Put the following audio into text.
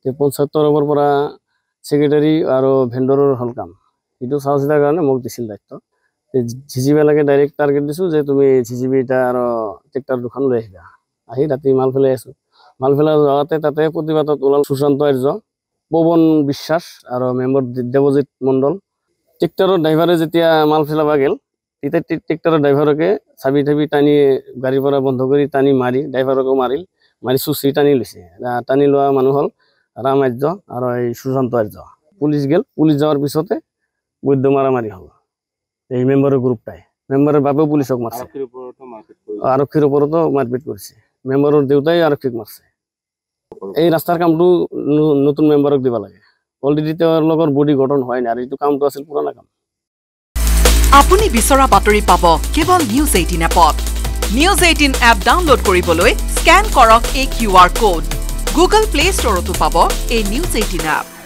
পঞ্চায়ত তৰফৰ পৰা সেক্ৰেটাৰী আৰু ভেণ্ডৰৰ হল কাম এইটো চাও চিতাৰ কাৰণে মোক দিছিল দায়িত্ব জিজিবি লাগে ডাইৰেক্ট টাৰ্গেট দিছো যে তুমি জিজিবি এটা আৰু ট্ৰেক্টৰ দুখন লৈ আহিবা আহি ৰাতি মাল ফেলাই আছো মাল ফেলাই যাওঁতে তাতে প্ৰতিবাদত ওলাল সুশান্ত আৰ্য পৱন বিশ্বাস আৰু মেম্বাৰ দেৱজিৎ মণ্ডল ট্ৰেক্টৰৰ ড্ৰাইভাৰে যেতিয়া মাল ফেলাবা গেল তেতিয়া ট্ৰেক্টৰৰ ড্ৰাইভাৰকে চাবি থাবি টানি গাড়ীৰ পৰা বন্ধ কৰি টানি মাৰি ড্ৰাইভাৰকো মাৰি চুচি টানি লৈছে টানি লোৱা মানুহ হল ৰাম আৰ্য আৰু এই সুশান্ত আৰ্য পুলিচ গেল পুলিচ যাওয়ার পিছতে বৈদ্য মারামারি হল এই মেম্বারের গ্রুপটাই মেম্বারের বাপেও পুলিশক মারছে আরক্ষীর উপরতো মারপিট করেছে মেম্বারের দেউতাই আরক্ষীক মারছে এই রাস্তার কামটো নতুন মেম্বারক দিবা লাগে অলরেডি তেওঁৰ লগৰ বডি গঠন হয় না আৰু এইটো কামটো আছিল পুৰানা কাম আপুনি বিচৰা বাতৰি পাব কেৱল নিউজ 18 এপত নিউজ 18 এপ ডাউনলোড কৰিবলৈ স্ক্যান কৰক এই QR code Google Play Store to pabo a News 18 app.